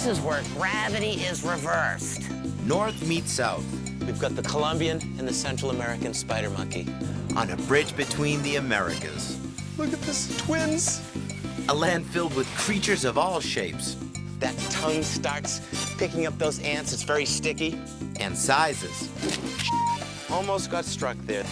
this is where gravity is reversed. North meets south. We've got the Colombian and the Central American spider monkey. On a bridge between the Americas. Look at this, twins. A land filled with creatures of all shapes. That tongue starts picking up those ants. It's very sticky. And sizes. Almost got struck there.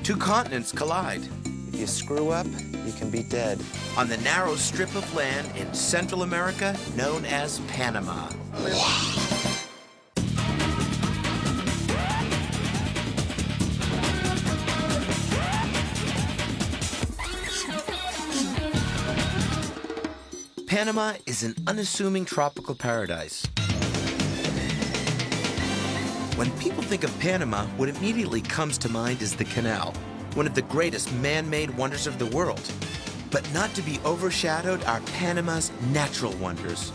Two continents collide. If you screw up, you can be dead. On the narrow strip of land in Central America known as Panama. Panama is an unassuming tropical paradise. When people think of Panama, what immediately comes to mind is the canal, one of the greatest man-made wonders of the world. But not to be overshadowed are Panama's natural wonders.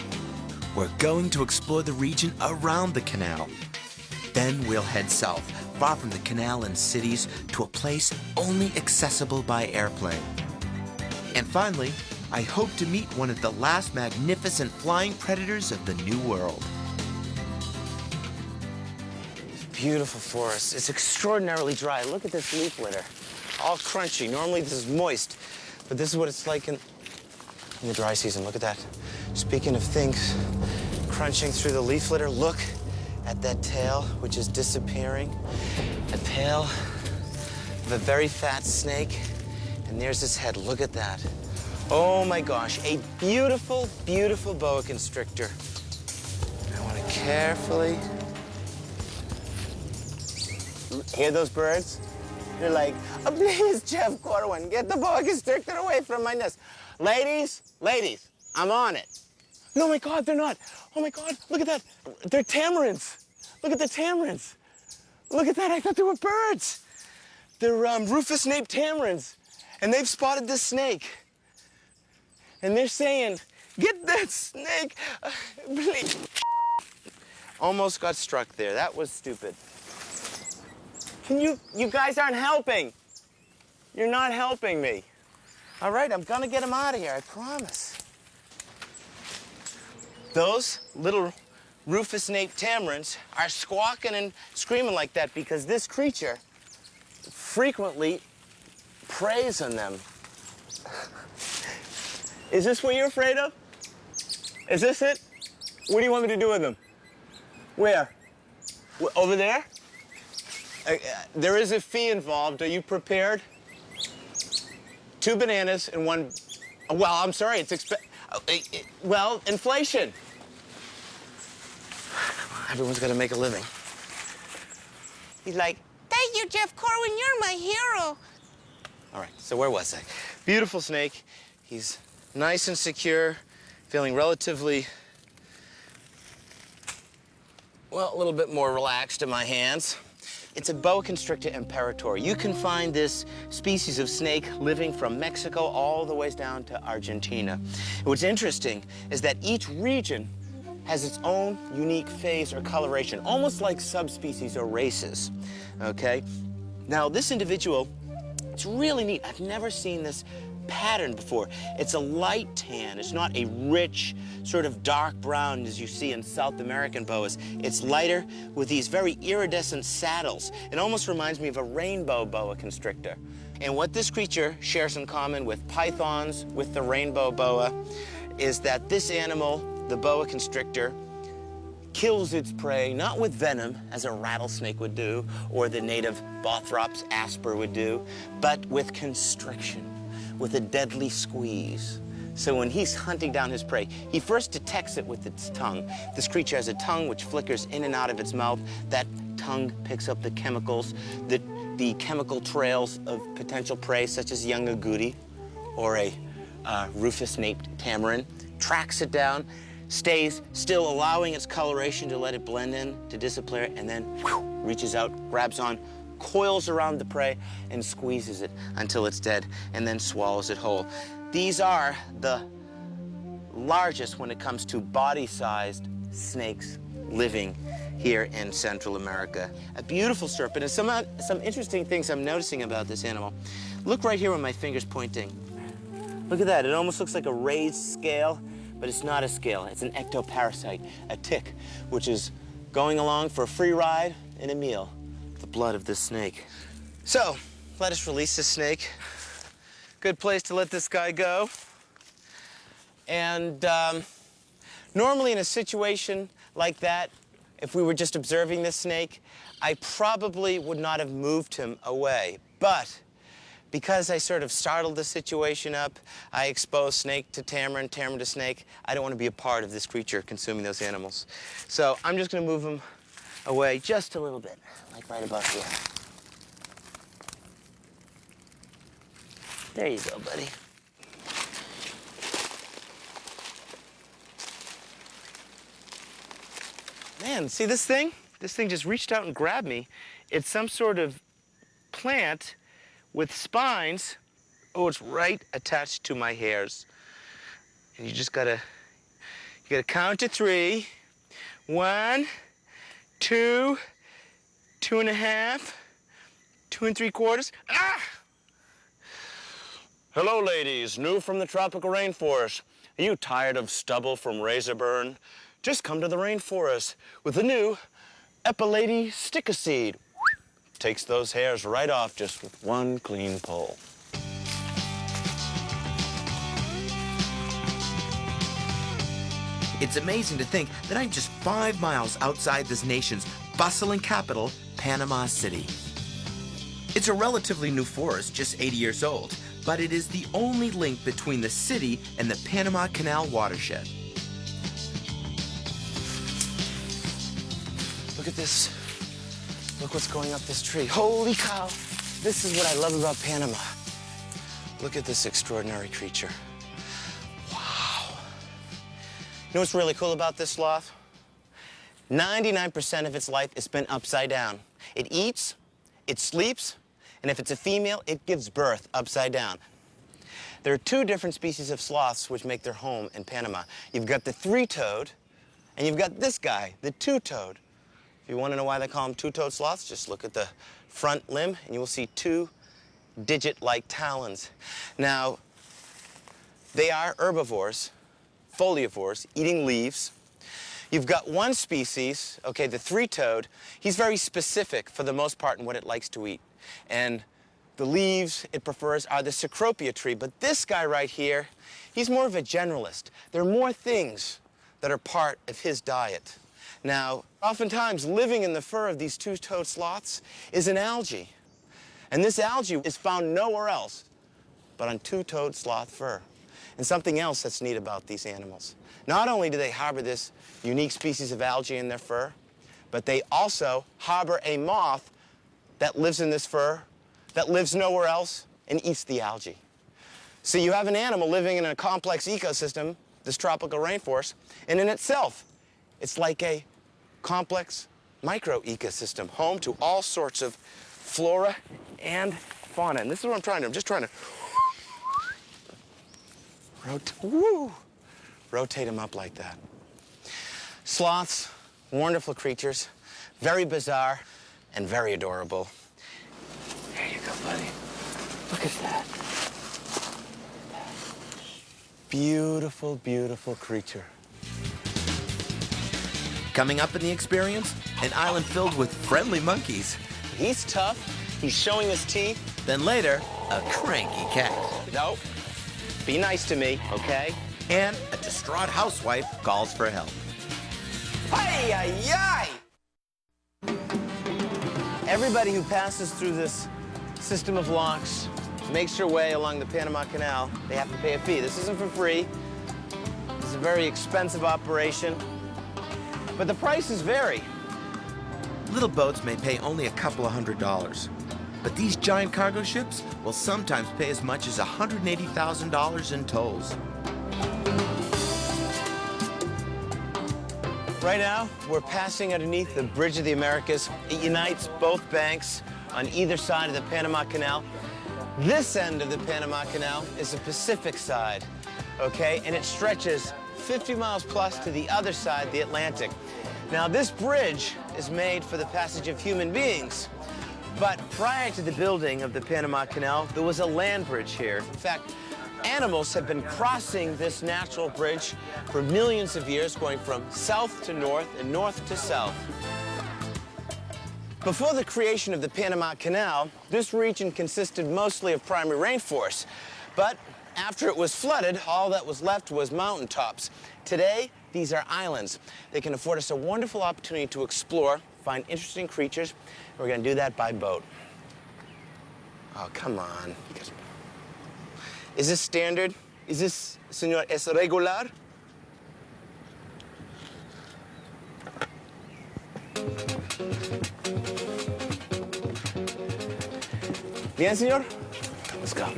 We're going to explore the region around the canal. Then we'll head south, far from the canal and cities, to a place only accessible by airplane. And finally, I hope to meet one of the last magnificent flying predators of the New World. Beautiful forest. It's extraordinarily dry. Look at this leaf litter. All crunchy. Normally this is moist, but this is what it's like in the dry season. Look at that. Speaking of things crunching through the leaf litter, look at that tail, which is disappearing. A tail of a very fat snake, and there's his head. Look at that. Oh my gosh, a beautiful, beautiful boa constrictor. I want to carefully... Hear those birds? They're like, oh, please, Jeff Corwin, get the boa constrictor away from my nest. Ladies, I'm on it. No, my God, they're not. Oh my God, look at that. They're tamarins. Look at the tamarins. Look at that, I thought they were birds. They're rufous-naped tamarins, and they've spotted this snake. And they're saying, get that snake, please. Almost got struck there. That was stupid. You guys aren't helping. You're not helping me. All right, I'm gonna get him out of here, I promise. Those little rufous-naped tamarins are squawking and screaming like that because this creature frequently preys on them. Is this what you're afraid of? Is this it? What do you want me to do with them? Where? Over there? There is a fee involved. Are you prepared? 2 bananas and 1... Well, I'm sorry, it's well, inflation. Everyone's got to make a living. He's like, thank you, Jeff Corwin, you're my hero. All right, so where was I? Beautiful snake. He's nice and secure, feeling relatively, well, a little bit more relaxed in my hands. It's a boa constrictor imperator. You can find this species of snake living from Mexico all the way down to Argentina. And what's interesting is that each region has its own unique phase or coloration, almost like subspecies or races, okay? Now, this individual, it's really neat. I've never seen this pattern before. It's a light tan. It's not a rich, sort of dark brown as you see in South American boas. It's lighter with these very iridescent saddles. It almost reminds me of a rainbow boa constrictor. And what this creature shares in common with pythons, with the rainbow boa, is that this animal, the boa constrictor, kills its prey not with venom, as a rattlesnake would do, or the native Bothrops asper would do, but with constriction, with a deadly squeeze. So when he's hunting down his prey, he first detects it with its tongue. This creature has a tongue which flickers in and out of its mouth. That tongue picks up the chemicals, the chemical trails of potential prey, such as young agouti or a rufous-naped tamarin, tracks it down, stays still, allowing its coloration to let it blend in, to disappear, and then reaches out, grabs on, coils around the prey, and squeezes it until it's dead, and then swallows it whole. These are the largest when it comes to body-sized snakes living here in Central America. A beautiful serpent, and some interesting things I'm noticing about this animal. Look right here where my finger's pointing. Look at that, it almost looks like a raised scale, but it's not a scale. It's an ectoparasite, a tick, which is going along for a free ride and a meal. The blood of this snake. So, let us release this snake. Good place to let this guy go. And normally in a situation like that, if we were just observing this snake, I probably would not have moved him away. But because I sort of startled the situation up, I exposed snake to tamarin, tamarin to snake, I don't want to be a part of this creature consuming those animals. So I'm just going to move him away just a little bit, like right about here. There you go, buddy. Man, see this thing? This thing just reached out and grabbed me. It's some sort of plant with spines. Oh, it's right attached to my hairs. And you gotta count to 3. 1, 2, 2.5, 2 3/4. Ah! Hello, ladies, new from the tropical rainforest. Are you tired of stubble from razor burn? Just come to the rainforest with the new Epilady Stick-A-Seed. Takes those hairs right off just with one clean pull. It's amazing to think that I'm just 5 miles outside this nation's bustling capital, Panama City. It's a relatively new forest, just 80 years old, but it is the only link between the city and the Panama Canal watershed. Look at this. Look what's going up this tree. Holy cow. This is what I love about Panama. Look at this extraordinary creature. Wow. You know what's really cool about this sloth? 99% of its life is spent upside down. It eats, it sleeps, and if it's a female, it gives birth upside down. There are 2 different species of sloths which make their home in Panama. You've got the 3-toed, and you've got this guy, the 2-toed. If you want to know why they call them 2-toed sloths, just look at the front limb, and you will see 2 digit-like talons. Now, they are herbivores, foliivores, eating leaves. You've got one species, okay, the 3-toed. He's very specific, for the most part, in what it likes to eat. And the leaves it prefers are the Cecropia tree. But this guy right here, he's more of a generalist. There are more things that are part of his diet. Now, oftentimes, living in the fur of these 2-toed sloths is an algae. And this algae is found nowhere else but on 2-toed sloth fur. And something else that's neat about these animals. Not only do they harbor this unique species of algae in their fur, but they also harbor a moth that lives in this fur, that lives nowhere else, and eats the algae. So you have an animal living in a complex ecosystem, this tropical rainforest, and in itself, it's like a complex micro-ecosystem, home to all sorts of flora and fauna. And this is what I'm just trying to rotate them up like that. Sloths, wonderful creatures, very bizarre and very adorable. There you go, buddy. Look at that. Beautiful, beautiful creature. Coming up in the experience, an island filled with friendly monkeys. He's tough. He's showing his teeth. Then later, a cranky cat. No. Be nice to me, okay? And a distraught housewife calls for help. Ay, ay, ay! Everybody who passes through this system of locks makes their way along the Panama Canal. They have to pay a fee. This isn't for free. This is a very expensive operation. But the prices vary. Little boats may pay only a couple of $100s, but these giant cargo ships will sometimes pay as much as $180,000 in tolls. Right now, we're passing underneath the Bridge of the Americas. It unites both banks on either side of the Panama Canal. This end of the Panama Canal is the Pacific side, okay? And it stretches 50 miles plus to the other side, the Atlantic. Now, this bridge is made for the passage of human beings. But prior to the building of the Panama Canal, there was a land bridge here. In fact, Animals have been crossing this natural bridge for millions of years, going from south to north and north to south. Before the creation of the Panama Canal, this region consisted mostly of primary rainforest. But after it was flooded, all that was left was mountaintops. Today, these are islands. They can afford us a wonderful opportunity to explore, find interesting creatures, and we're gonna do that by boat. Oh, come on. Is this standard? Is this, señor, es regular? Bien, señor? Let's go.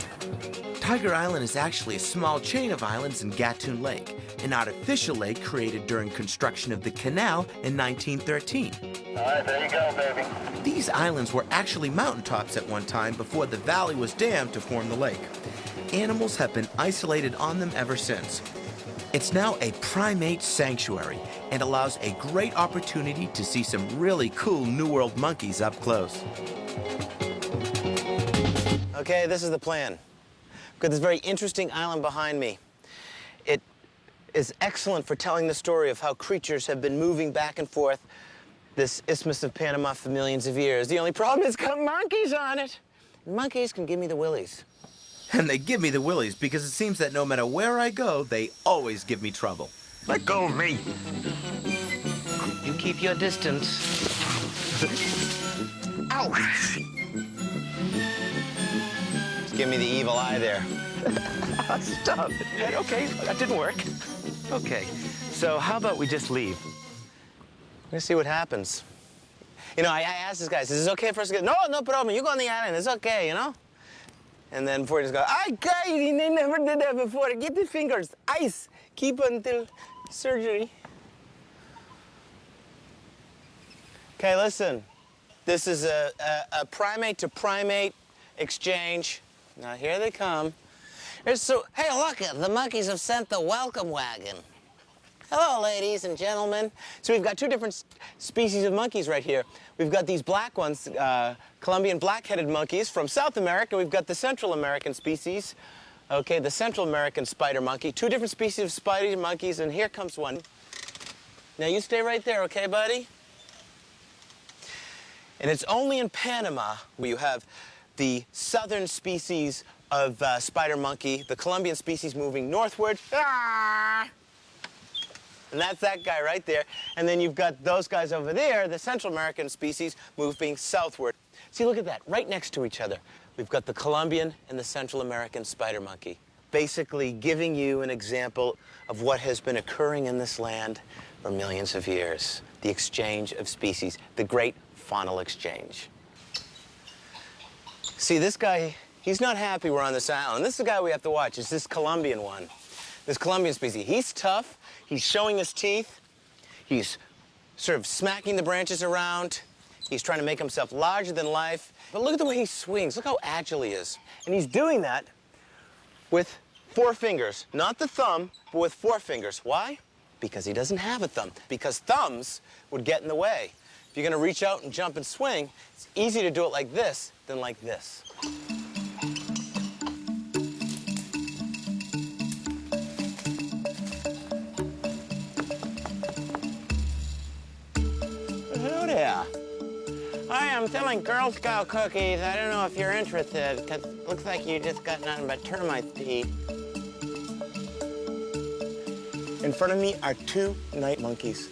Tiger Island is actually a small chain of islands in Gatun Lake, an artificial lake created during construction of the canal in 1913. All right, there you go, baby. These islands were actually mountaintops at one time before the valley was dammed to form the lake. Animals have been isolated on them ever since. It's now a primate sanctuary and allows a great opportunity to see some really cool New World monkeys up close. Okay, this is the plan. I've got this very interesting island behind me. It is excellent for telling the story of how creatures have been moving back and forth this Isthmus of Panama for millions of years. The only problem is got monkeys on it. Monkeys can give me the willies. And they give me the willies because it seems that no matter where I go, they always give me trouble. Let go of me. You keep your distance. Ow! Just give me the evil eye there. Stop it. Okay, that didn't work. Okay, so how about we just leave? Let's see what happens. You know, I asked this guy, is this okay for us to get? No, no problem. You go on the island. It's okay, you know? And then before he just goes, they never did that before. Get the fingers, ice. Keep until surgery. Okay, listen. This is a primate to primate exchange. Now here they come. Hey, look, the monkeys have sent the welcome wagon. Hello, ladies and gentlemen. So we've got two different species of monkeys right here. We've got these black ones, Colombian black-headed monkeys from South America. We've got the Central American species, okay, the Central American spider monkey. Two different species of spider monkeys, and here comes one. Now you stay right there, okay, buddy? And it's only in Panama where you have the southern species of spider monkey, the Colombian species moving northward. Ah! And that's that guy right there. And then you've got those guys over there, the Central American species, moving southward. See, look at that, right next to each other. We've got the Colombian and the Central American spider monkey, basically giving you an example of what has been occurring in this land for millions of years. The exchange of species, the great faunal exchange. See, this guy, he's not happy we're on this island. This is the guy we have to watch. It's this Colombian one, this Colombian species. He's tough. He's showing his teeth. He's sort of smacking the branches around. He's trying to make himself larger than life. But look at the way he swings. Look how agile he is. And he's doing that with 4 fingers. Not the thumb, but with 4 fingers. Why? Because he doesn't have a thumb. Because thumbs would get in the way. If you're going to reach out and jump and swing, it's easier to do it like this than like this. Hello there. Hi, I'm selling Girl Scout cookies. I don't know if you're interested, because it looks like you just got nothing but termites to eat. In front of me are 2 night monkeys.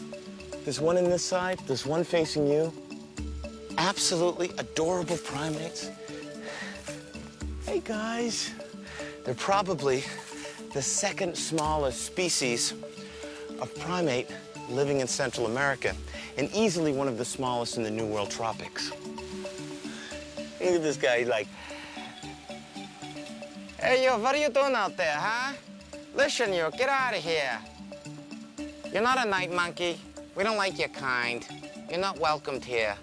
There's one in this side, there's one facing you. Absolutely adorable primates. Hey, guys. They're probably the 2nd smallest species of primate living in Central America, and easily one of the smallest in the New World tropics. Look at this guy, he's like, hey, yo, what are you doing out there, huh? Listen, you, get out of here. You're not a night monkey. We don't like your kind. You're not welcomed here.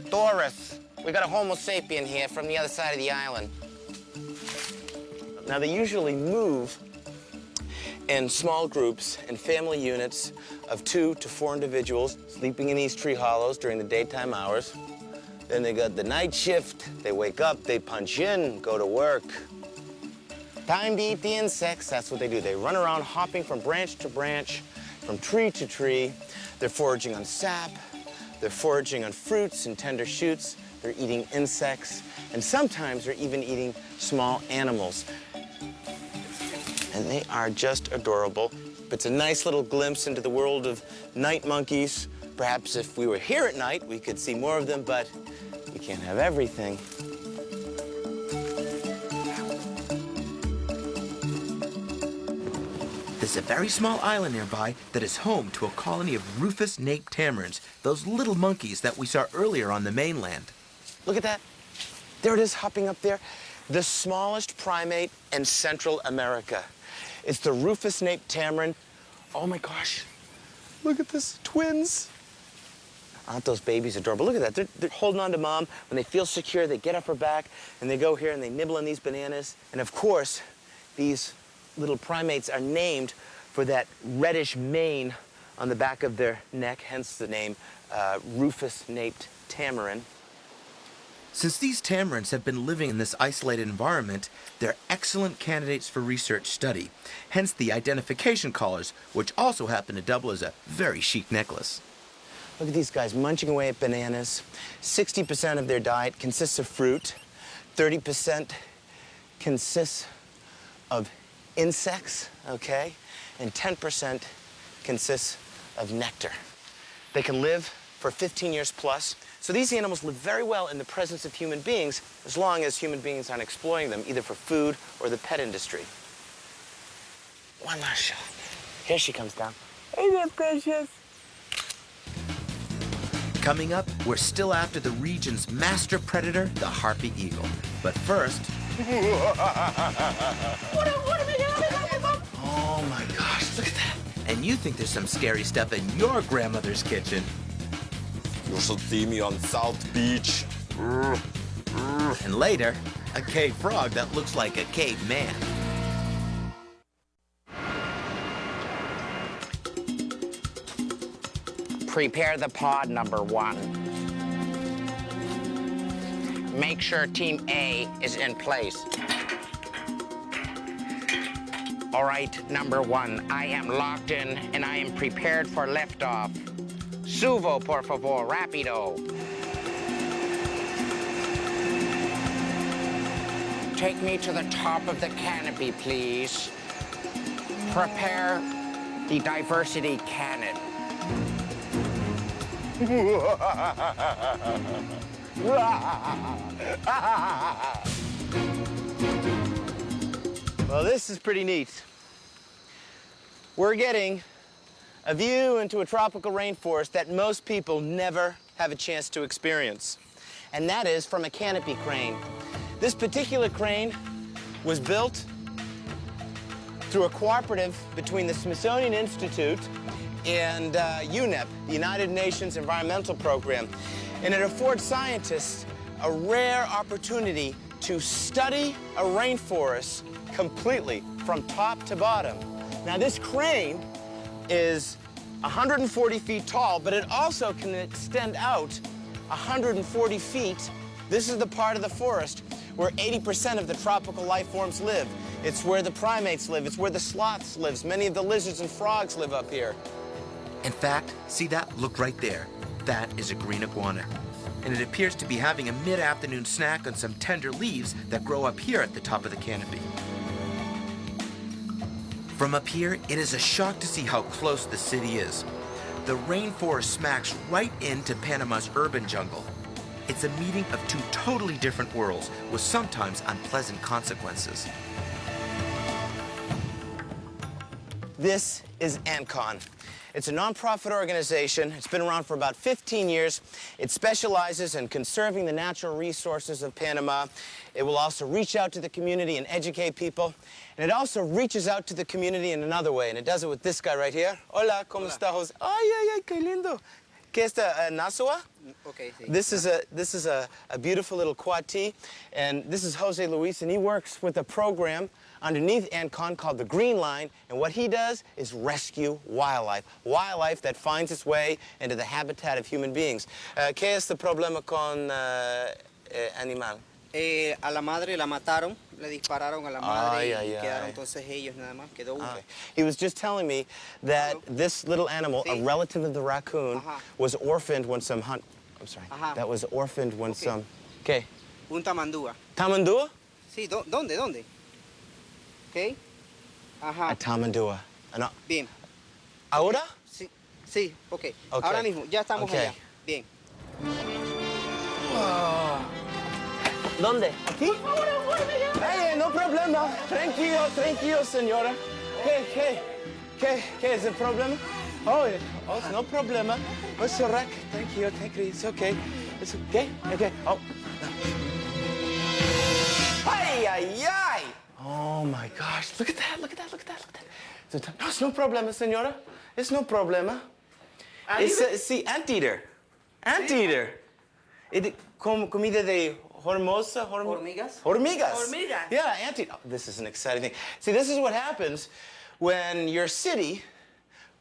Doris, we got a Homo sapien here from the other side of the island. Now, they usually move in small groups and family units of 2 to 4 individuals sleeping in these tree hollows during the daytime hours. Then they got the night shift. They wake up, they punch in, go to work. Time to eat the insects, that's what they do. They run around hopping from branch to branch, from tree to tree. They're foraging on sap, they're foraging on fruits and tender shoots, they're eating insects, and sometimes they're even eating small animals. And they are just adorable. It's a nice little glimpse into the world of night monkeys. Perhaps if we were here at night, we could see more of them, but we can't have everything. There's a very small island nearby that is home to a colony of rufous-naped tamarins, those little monkeys that we saw earlier on the mainland. Look at that. There it is, hopping up there. The smallest primate in Central America. It's the rufous-naped tamarin. Oh my gosh, look at this, twins. Aren't those babies adorable? Look at that, they're holding on to mom. When they feel secure, they get up her back, and they go here and they nibble on these bananas. And of course, these little primates are named for that reddish mane on the back of their neck, hence the name rufous-naped tamarin. Since these tamarins have been living in this isolated environment, they're excellent candidates for research study, hence the identification collars, which also happen to double as a very chic necklace. Look at these guys munching away at bananas. 60% of their diet consists of fruit, 30% consists of insects, okay? And 10% consists of nectar. They can live for 15 years plus. So these animals live very well in the presence of human beings as long as human beings aren't exploiting them, either for food or the pet industry. One last shot. Here she comes down. Hey there, precious. Coming up, we're still after the region's master predator, the harpy eagle. But first... Oh my gosh, look at that. And you think there's some scary stuff in your grandmother's kitchen. You should see me on South Beach. And later, a cave frog that looks like a caveman. Prepare the pod number 1. Make sure Team A is in place. All right, number 1, I am locked in and I am prepared for liftoff. Suvo, por favor, rapido. Take me to the top of the canopy, please. Prepare the diversity cannon. Well, this is pretty neat. We're getting a view into a tropical rainforest that most people never have a chance to experience. And that is from a canopy crane. This particular crane was built through a cooperative between the Smithsonian Institute and UNEP, the United Nations Environmental Program. And it affords scientists a rare opportunity to study a rainforest completely from top to bottom. Now, this crane is 140 feet tall, but it also can extend out 140 feet. This is the part of the forest where 80% of the tropical life forms live. It's where the primates live. It's where the sloths live. Many of the lizards and frogs live up here. In fact, see that? Look right there. That is a green iguana. And it appears to be having a mid-afternoon snack on some tender leaves that grow up here at the top of the canopy. From up here, it is a shock to see how close the city is. The rainforest smacks right into Panama's urban jungle. It's a meeting of two totally different worlds with sometimes unpleasant consequences. This is ANCON. It's a nonprofit organization. It's been around for about 15 years. It specializes in conserving the natural resources of Panama. It will also reach out to the community and educate people. And it also reaches out to the community in another way, and it does it with this guy right here. Hola, ¿cómo está, José? Ay, ay, ay, qué lindo. ¿Qué está, Nasua? Okay, sí. This is a beautiful little quad-tee, and this is Jose Luis, and he works with a program underneath ANCON called the Green Line, and what he does is rescue wildlife that finds its way into the habitat of human beings. ¿Qué es el problema con animal? A la madre la mataron le dispararon a la madre Ay, y ay, quedaron ay. entonces ellos nada más, quedó uno. He was just telling me that this little animal, a Sí. relative of the raccoon, Ajá. was orphaned when some I'm sorry. Ajá. That was orphaned when Okay. some. Okay. Un tamandúa. Tamandua? Sí, ¿dónde? ¿Ok? Ajá, A tamandua. bien. Ahora? Sí, ok. Okay. Ahora mismo, ya estamos Okay. allá. Bien. ¿Dónde? ¿Aquí? Hey, no problema. Tranquilo, señora. ¿Qué es el problema? Oh, no problema. It's correct. Tranquilo. It's okay. It's okay. Okay. Oh. Ay. Oh my gosh. Look at that. No, it's no problema, señora. It's no problema. Sí, anteater. Comida de hormigas? Hormigas. Yeah, anteater. Oh, this is an exciting thing. See, this is what happens when your city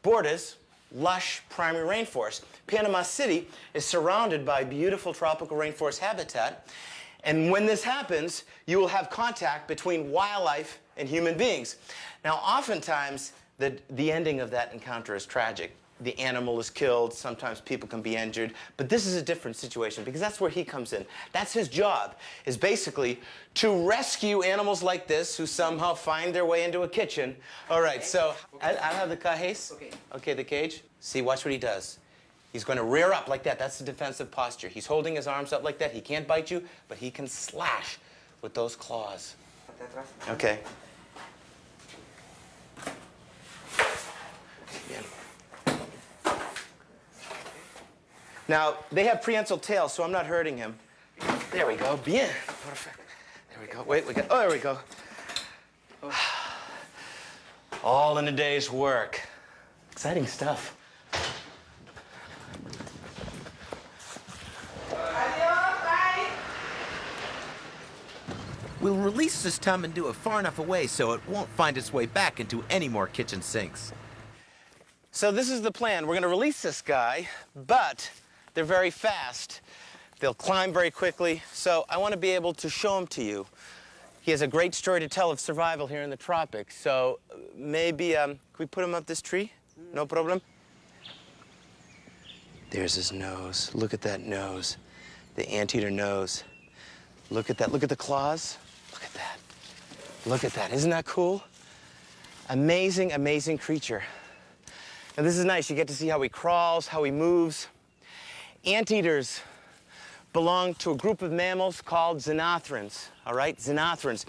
borders lush primary rainforest. Panama City is surrounded by beautiful tropical rainforest habitat. And when this happens, you will have contact between wildlife and human beings. Now, oftentimes, the ending of that encounter is tragic. The animal is killed, sometimes people can be injured, but this is a different situation because that's where he comes in. That's his job, is basically to rescue animals like this who somehow find their way into a kitchen. All right, so I'll have the cajes. Okay, the cage. See, watch what he does. He's going to rear up like that. That's the defensive posture. He's holding his arms up like that. He can't bite you, but he can slash with those claws. Okay. Now, they have prehensile tails, so I'm not hurting him. There we go. Bien. Perfect. There we go. Wait, oh, there we go. All in a day's work. Exciting stuff. We'll release this tamandua far enough away so it won't find its way back into any more kitchen sinks. So this is the plan. We're going to release this guy, but they're very fast. They'll climb very quickly, so I want to be able to show him to you. He has a great story to tell of survival here in the tropics, so maybe, can we put him up this tree? No problem? There's his nose. Look at that nose. The anteater nose. Look at that. Look at the claws. Look at that. Look at that. Isn't that cool? Amazing, amazing creature. Now, this is nice. You get to see how he crawls, how he moves. Anteaters belong to a group of mammals called xenothrans, all right? Xenothrans.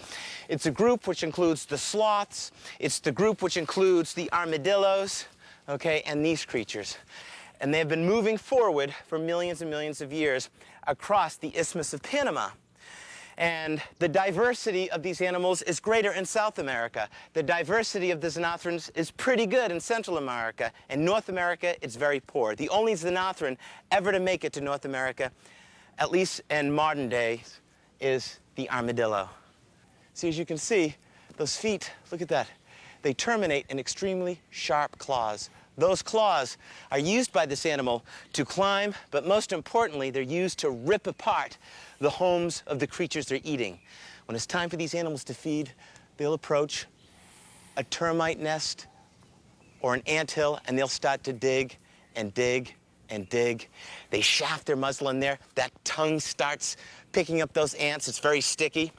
It's a group which includes the sloths. It's the group which includes the armadillos, okay, and these creatures. And they've been moving forward for millions and millions of years across the Isthmus of Panama. And the diversity of these animals is greater in South America. The diversity of the xenothrans is pretty good in Central America. In North America, it's very poor. The only xenothran ever to make it to North America, at least in modern days, is the armadillo. See, as you can see, those feet, look at that. They terminate in extremely sharp claws. Those claws are used by this animal to climb, but most importantly, they're used to rip apart the homes of the creatures they're eating. When it's time for these animals to feed, they'll approach a termite nest or an anthill, and they'll start to dig and dig and dig. They shaft their muzzle in there. That tongue starts picking up those ants. It's very sticky.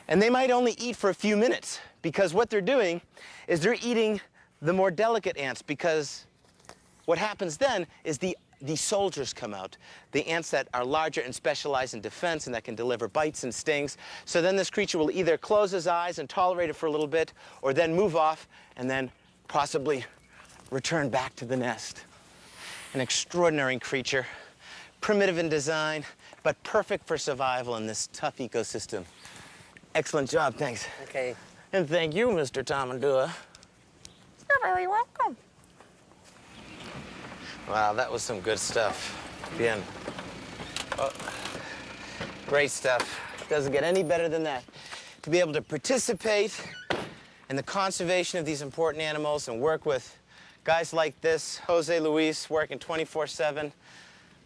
And they might only eat for a few minutes because what they're doing is they're eating the more delicate ants, because what happens then is the soldiers come out, the ants that are larger and specialize in defense and that can deliver bites and stings. So then this creature will either close his eyes and tolerate it for a little bit, or then move off and then possibly return back to the nest. An extraordinary creature, primitive in design, but perfect for survival in this tough ecosystem. Excellent job, thanks. Okay. And thank you, Mr. Tamandua. You're very welcome. Wow, that was some good stuff. Bien. Oh, great stuff. Doesn't get any better than that. To be able to participate in the conservation of these important animals and work with guys like this, Jose Luis, working 24/7.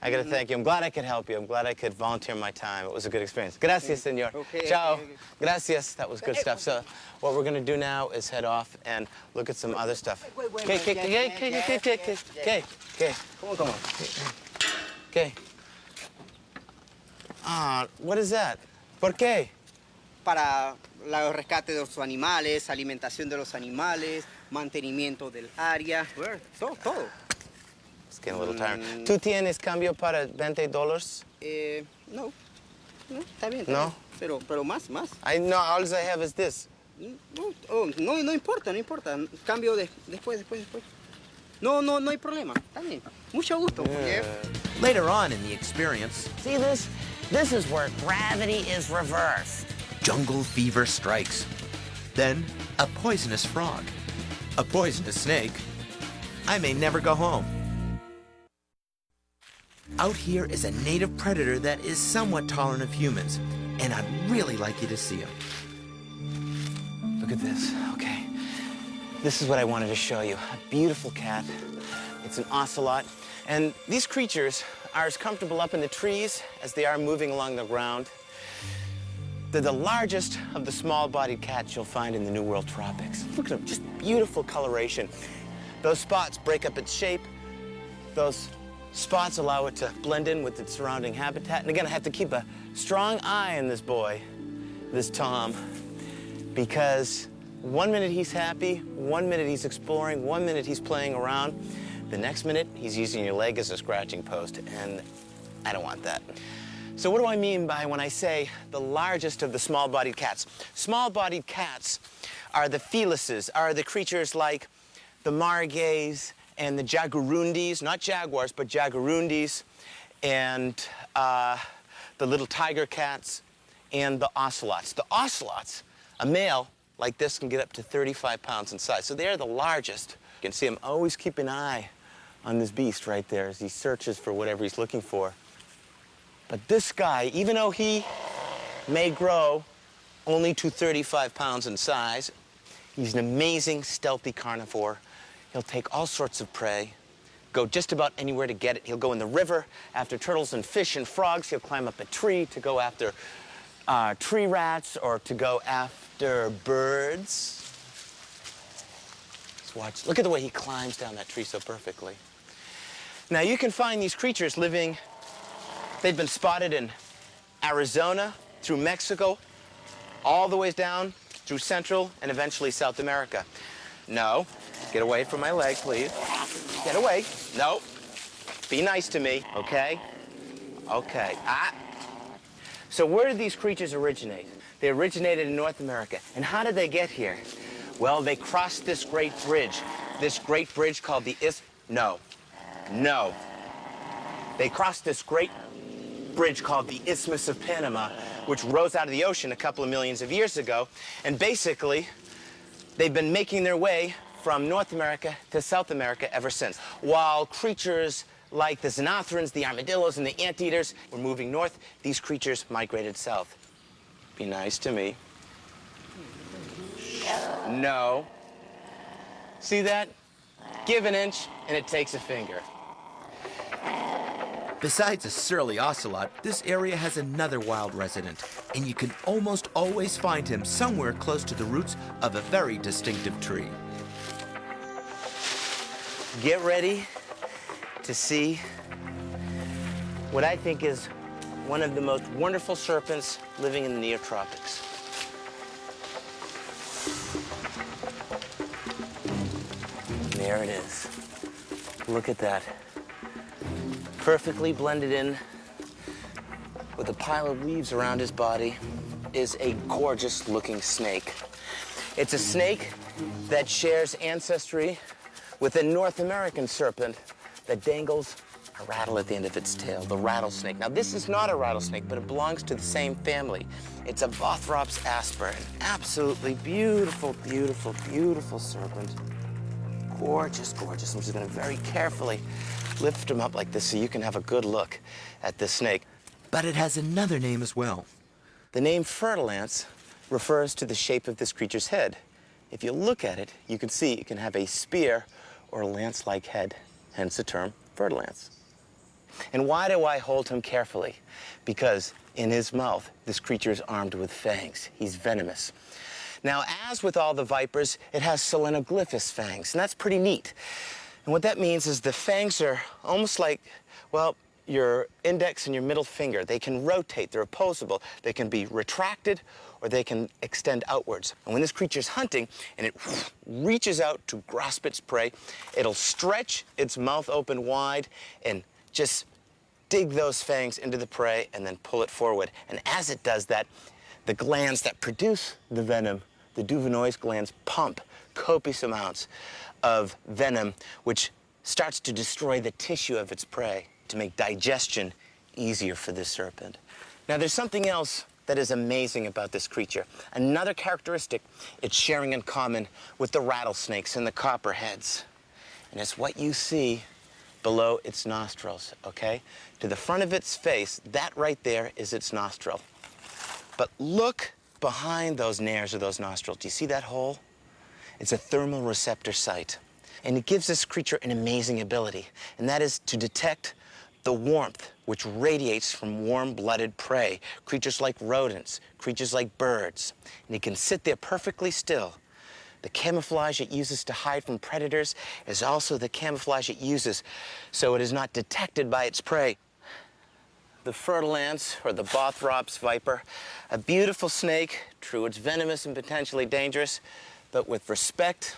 I gotta thank you. I'm glad I could help you. I'm glad I could volunteer my time. It was a good experience. Gracias, senor. Okay, Ciao. okay, okay. Gracias. That was good stuff. So what we're gonna do now is head off and look at some other stuff. Wait, Okay, wait, okay, yes, okay, yes, okay, okay, yes, okay, okay, Come on. okay. What is that? ¿Por qué? Para el rescate de los animales, alimentación de los animales, mantenimiento del área, todo. It's getting a little tired. ¿Tú tienes cambio para $20? No, está bien. No? Bien. Pero más. I know, all I have is this. No importa. Cambio después. No hay problema. Está bien. Mucho gusto. Yeah. Later on in the experience, See this? This is where gravity is reversed. jungle fever strikes. Then, a poisonous frog. A poisonous snake. I may never go home. Out here is a native predator that is somewhat tolerant of humans, and I'd really like you to see him. Look at this, okay. This is what I wanted to show you. A beautiful cat. It's an ocelot. And these creatures are as comfortable up in the trees as they are moving along the ground. They're the largest of the small-bodied cats you'll find in the New World tropics. Look at them, just beautiful coloration. Those spots break up its shape. Those spots allow it to blend in with its surrounding habitat. And again, I have to keep a strong eye on this boy, this Tom, because 1 minute he's happy, 1 minute he's exploring, 1 minute he's playing around, the next minute he's using your leg as a scratching post, and I don't want that. So what do I mean by when I say the largest of the small-bodied cats? Small-bodied cats are the felices, are the creatures like the margays and the jaguarundis, not jaguars, but jaguarundis, and the little tiger cats, and the ocelots. The ocelots, a male like this can get up to 35 pounds in size, so they're the largest. You can see him always keep an eye on this beast right there as he searches for whatever he's looking for. But this guy, even though he may grow only to 35 pounds in size, he's an amazing stealthy carnivore. He'll take all sorts of prey, go just about anywhere to get it. He'll go in the river after turtles and fish and frogs. He'll climb up a tree to go after tree rats or to go after birds. Let's watch. Look at the way he climbs down that tree so perfectly. Now, you can find these creatures living, they've been spotted in Arizona, through Mexico, all the way down through Central and eventually South America. No, get away from my leg, please. Get away. No. Be nice to me, okay? Okay. So where did these creatures originate? They originated in North America. And how did they get here? Well, they crossed this great bridge called the No. They crossed this great bridge called the Isthmus of Panama, which rose out of the ocean a couple of millions of years ago. And basically, they've been making their way from North America to South America ever since. While creatures like the xenothrans, the armadillos, and the anteaters were moving north, these creatures migrated south. Be nice to me. No. See that? Give an inch, and it takes a finger. Besides a surly ocelot, this area has another wild resident, and you can almost always find him somewhere close to the roots of a very distinctive tree. Get ready to see what I think is one of the most wonderful serpents living in the neotropics. There it is. Look at that. Perfectly blended in with a pile of leaves around his body is a gorgeous looking snake. It's a snake that shares ancestry with a North American serpent that dangles a rattle at the end of its tail, the rattlesnake. Now, this is not a rattlesnake, but it belongs to the same family. It's a Bothrops asper, an absolutely beautiful, beautiful, beautiful serpent. Gorgeous, gorgeous. I'm just gonna very carefully lift him up like this so you can have a good look at this snake. But it has another name as well. The name fertilance refers to the shape of this creature's head. If you look at it, you can see it can have a spear or a lance-like head, hence the term fertilance. And why do I hold him carefully? Because in his mouth, this creature is armed with fangs. He's venomous. Now, as with all the vipers, it has selenoglyphous fangs, and that's pretty neat. And what that means is the fangs are almost like, well, your index and your middle finger. They can rotate, they're opposable. They can be retracted or they can extend outwards. And when this creature's hunting and it reaches out to grasp its prey, it'll stretch its mouth open wide and just dig those fangs into the prey and then pull it forward. And as it does that, the glands that produce the venom, the Duvenois glands, pump copious amounts of venom, which starts to destroy the tissue of its prey to make digestion easier for this serpent. Now, there's something else that is amazing about this creature. Another characteristic it's sharing in common with the rattlesnakes and the copperheads. And it's what you see below its nostrils, okay? To the front of its face, that right there is its nostril. But look behind those nares of those nostrils. Do you see that hole? It's a thermal receptor site. And it gives this creature an amazing ability, and that is to detect the warmth which radiates from warm-blooded prey, creatures like rodents, creatures like birds. And it can sit there perfectly still. The camouflage it uses to hide from predators is also the camouflage it uses so it is not detected by its prey. The fertile ants, or the Bothrops viper, a beautiful snake. True, it's venomous and potentially dangerous, but with respect,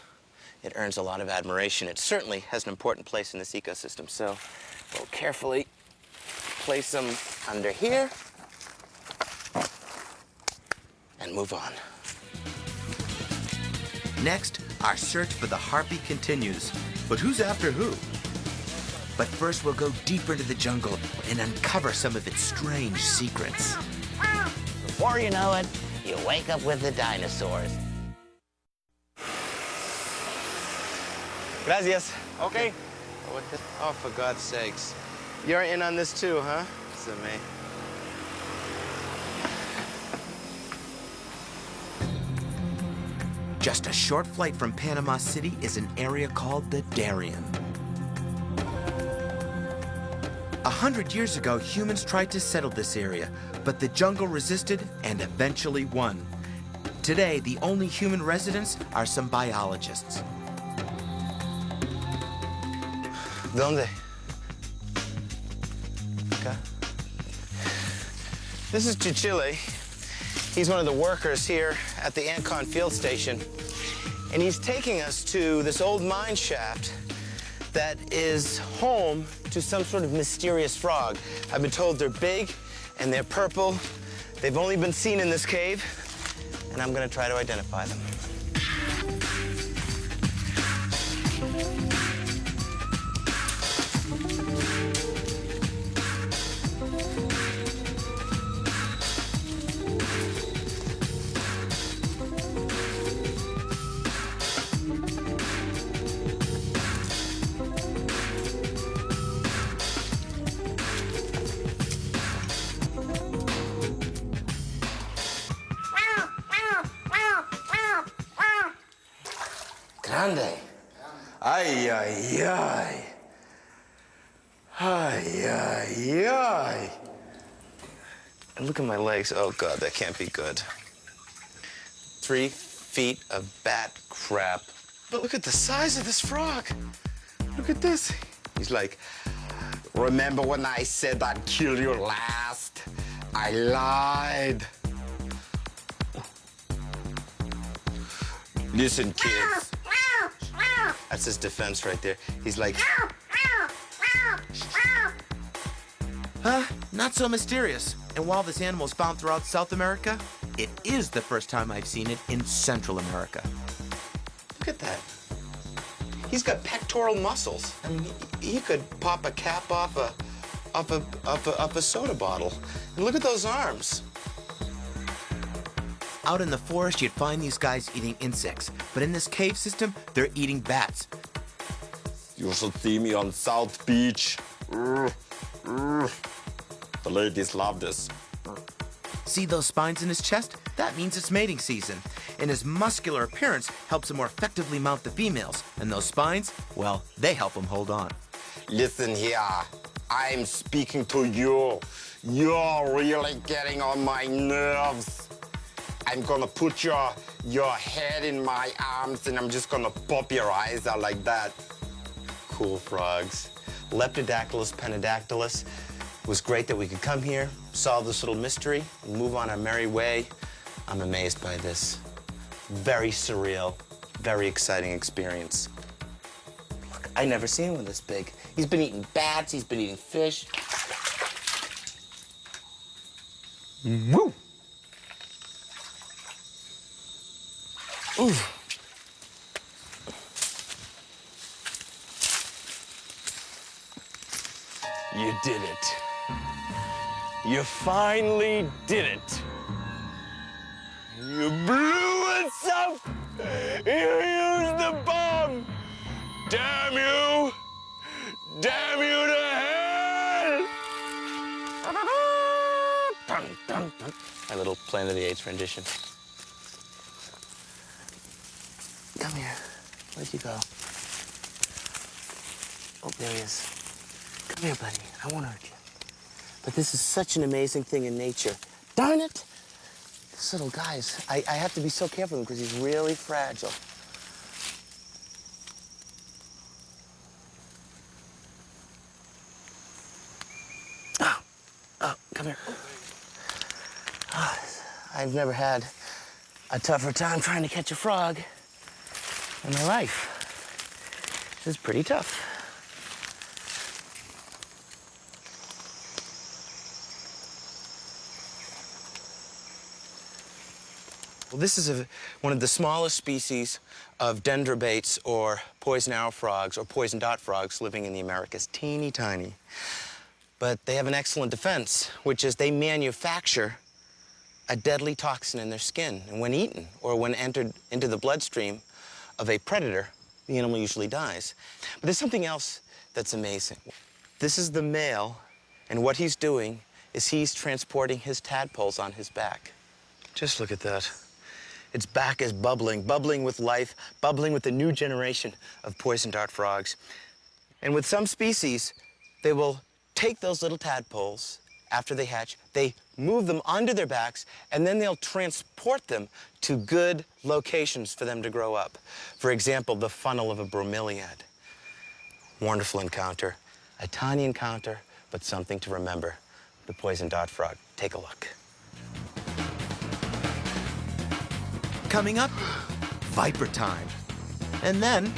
it earns a lot of admiration. It certainly has an important place in this ecosystem. So we'll carefully place them under here and move on. Next, our search for the harpy continues. But who's after who? But first, we'll go deeper into the jungle and uncover some of its strange secrets. Before you know it, you wake up with the dinosaurs. Gracias. Okay. Oh, for God's sakes. You're in on this too, huh? This is amazing. Just a short flight from Panama City is an area called the Darien. 100 years ago, humans tried to settle this area, but the jungle resisted and eventually won. Today, the only human residents are some biologists. ¿Dónde? Okay. This is Chichile. He's one of the workers here at the Ancon field station. And he's taking us to this old mine shaft that is home to some sort of mysterious frog. I've been told they're big and they're purple. They've only been seen in this cave, and I'm gonna try to identify them. Grande. Ay, ay, ay. Ay, ay, ay. And look at my legs. Oh, God, that can't be good. 3 feet of bat crap. But look at the size of this frog. Look at this. He's like, remember when I said I'd kill you last? I lied. Listen, kids. That's his defense right there. He's like... Huh? Not so mysterious. And while this animal is found throughout South America, it is the first time I've seen it in Central America. Look at that. He's got pectoral muscles. I mean, he could pop a cap off a soda bottle. And look at those arms. Out in the forest, you'd find these guys eating insects. But in this cave system, they're eating bats. You should see me on South Beach. The ladies love this. See those spines in his chest? That means it's mating season. And his muscular appearance helps him more effectively mount the females. And those spines, well, they help him hold on. Listen here. I'm speaking to you. You're really getting on my nerves. I'm gonna put your head in my arms and I'm just gonna pop your eyes out like that. Cool frogs. Leptodactylus pentadactylus. It was great that we could come here, solve this little mystery, and move on our merry way. I'm amazed by this. Very surreal, very exciting experience. Look, I never seen one this big. He's been eating bats, he's been eating fish. Woo! Ooh. You did it. You finally did it. You blew us up. You used the bomb. Damn you. Damn you to hell. Dun, dun, dun. My little Planet of the Apes rendition. Come here. Where'd you go? Oh, there he is. Come here, buddy. I won't hurt you. But this is such an amazing thing in nature. Darn it! This little guy is... I have to be so careful with him because he's really fragile. Oh, come here. Oh, I've never had a tougher time trying to catch a frog in my life. This is pretty tough. Well, this is one of the smallest species of dendrobates or poison arrow frogs or poison dot frogs living in the Americas. Teeny tiny. But they have an excellent defense, which is they manufacture a deadly toxin in their skin. And when eaten or when entered into the bloodstream of a predator, the animal usually dies. But there's something else that's amazing. This is the male, and what he's doing is he's transporting his tadpoles on his back. Just look at that. Its back is bubbling, bubbling with life, bubbling with the new generation of poison dart frogs. And with some species, they will take those little tadpoles after they hatch, they move them onto their backs, and then they'll transport them to good locations for them to grow up. For example, the funnel of a bromeliad. Wonderful encounter. A tiny encounter, but something to remember. The poison dart frog. Take a look. Coming up, viper time. And then...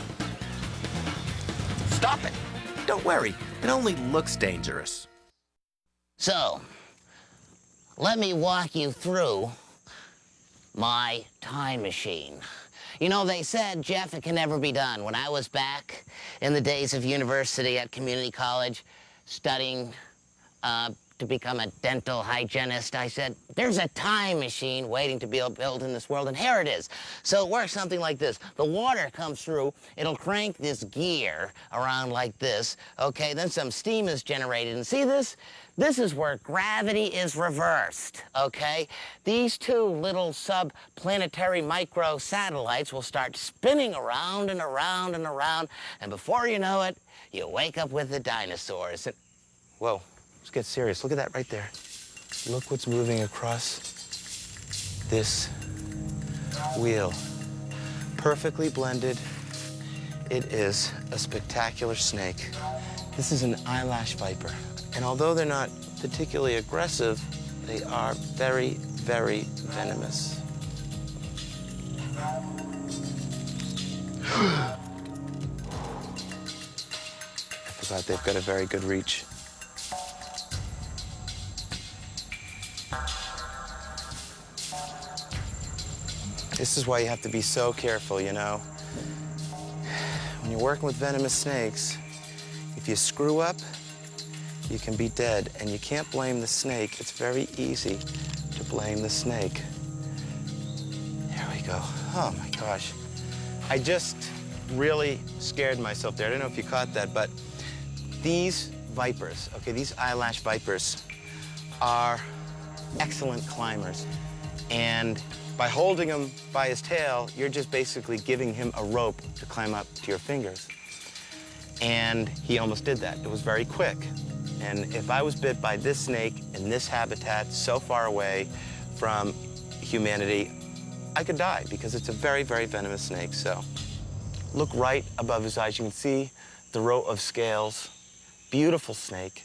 Stop it! Don't worry, it only looks dangerous. So, let me walk you through my time machine. You know, they said, Jeff, it can never be done. When I was back in the days of university at community college studying to become a dental hygienist, I said, there's a time machine waiting to be built in this world, and here it is. So it works something like this. The water comes through, it'll crank this gear around like this, okay? Then some steam is generated, and see this? This is where gravity is reversed, okay? These two little sub-planetary micro-satellites will start spinning around and around and around, and before you know it, you wake up with the dinosaurs. And Whoa, let's get serious. Look at that right there. Look what's moving across this wheel. Perfectly blended. It is a spectacular snake. This is an eyelash viper. And although they're not particularly aggressive, they are very, very venomous. I forgot they've got a very good reach. This is why you have to be so careful, you know. When you're working with venomous snakes, if you screw up, you can be dead, and you can't blame the snake. It's very easy to blame the snake. There we go. Oh my gosh. I just really scared myself there. I don't know if you caught that, but these vipers, okay, these eyelash vipers are excellent climbers. And by holding him by his tail, you're just basically giving him a rope to climb up to your fingers. And he almost did that. It was very quick. And if I was bit by this snake in this habitat so far away from humanity, I could die because it's a very, very venomous snake. So look right above his eyes. You can see the row of scales. Beautiful snake.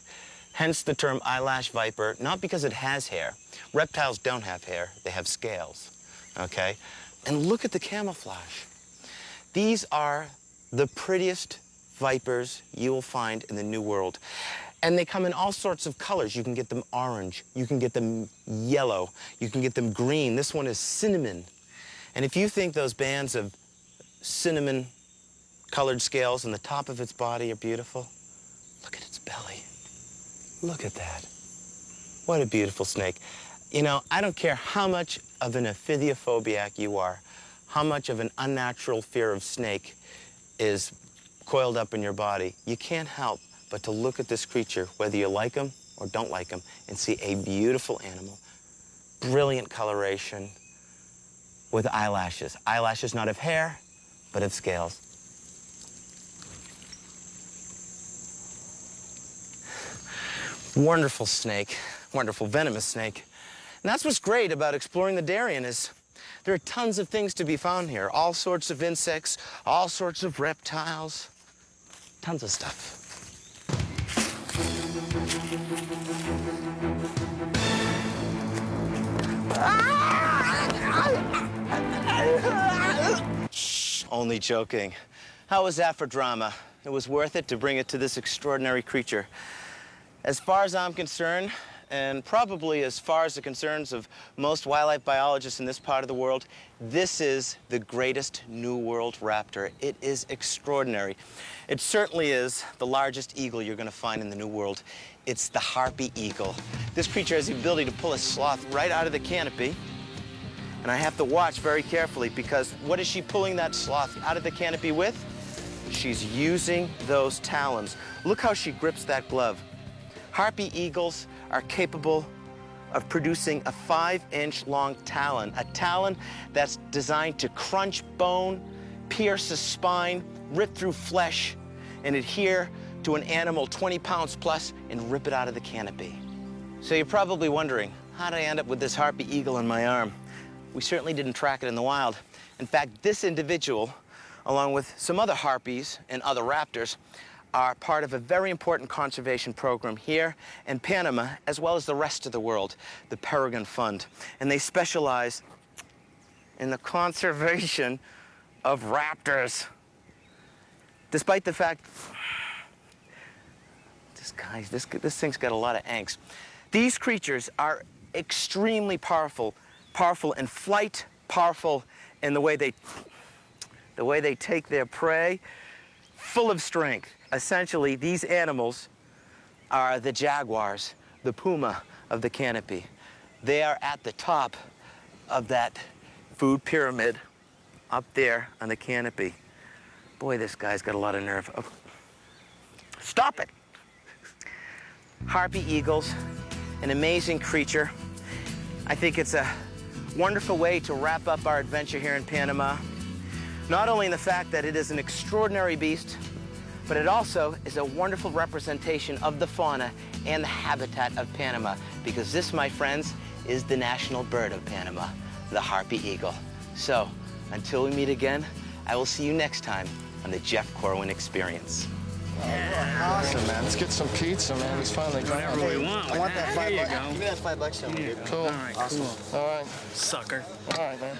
Hence the term eyelash viper, not because it has hair. Reptiles don't have hair, they have scales, okay? And look at the camouflage. These are the prettiest vipers you will find in the New World. And they come in all sorts of colors. You can get them orange, you can get them yellow, you can get them green. This one is cinnamon. And if you think those bands of cinnamon colored scales on the top of its body are beautiful, look at its belly. Look at that. What a beautiful snake. You know, I don't care how much of an ophidiophobiac you are, how much of an unnatural fear of snake is coiled up in your body. You can't help but to look at this creature, whether you like him or don't like him, and see a beautiful animal, brilliant coloration with eyelashes. Eyelashes not of hair, but of scales. Wonderful snake, wonderful venomous snake. And that's what's great about exploring the Darien is there are tons of things to be found here. All sorts of insects, all sorts of reptiles, tons of stuff. Shh, only joking. How was that for drama? It was worth it to bring it to this extraordinary creature. As far as I'm concerned, and probably as far as the concerns of most wildlife biologists in this part of the world, this is the greatest New World raptor. It is extraordinary. It certainly is the largest eagle you're going to find in the New World. It's the harpy eagle. This creature has the ability to pull a sloth right out of the canopy. And I have to watch very carefully because what is she pulling that sloth out of the canopy with? She's using those talons. Look how she grips that glove. Harpy eagles are capable of producing a 5-inch long talon, a talon that's designed to crunch bone, pierce a spine, rip through flesh, and adhere to an animal 20 pounds plus and rip it out of the canopy. So you're probably wondering, how did I end up with this harpy eagle in my arm? We certainly didn't track it in the wild. In fact, this individual, along with some other harpies and other raptors, are part of a very important conservation program here in Panama, as well as the rest of the world, the Peregrine Fund. And they specialize in the conservation of raptors. Despite the fact, this thing's got a lot of angst. These creatures are extremely powerful in flight, powerful in the way they take their prey, full of strength. Essentially, these animals are the jaguars, the puma of the canopy. They are at the top of that food pyramid up there on the canopy. Boy, this guy's got a lot of nerve. Oh. Stop it! Harpy eagles, an amazing creature. I think it's a wonderful way to wrap up our adventure here in Panama. Not only in the fact that it is an extraordinary beast, but it also is a wonderful representation of the fauna and the habitat of Panama, because this, my friends, is the national bird of Panama, the harpy eagle. So, until we meet again, I will see you next time on the Jeff Corwin Experience. Awesome, man. Let's get some pizza, man. He's finally coming. Whatever we want. I want that $5. Here you go. Give me that $5 to me, dude. Cool. All right, awesome. cool. All right. Sucker. All right, man.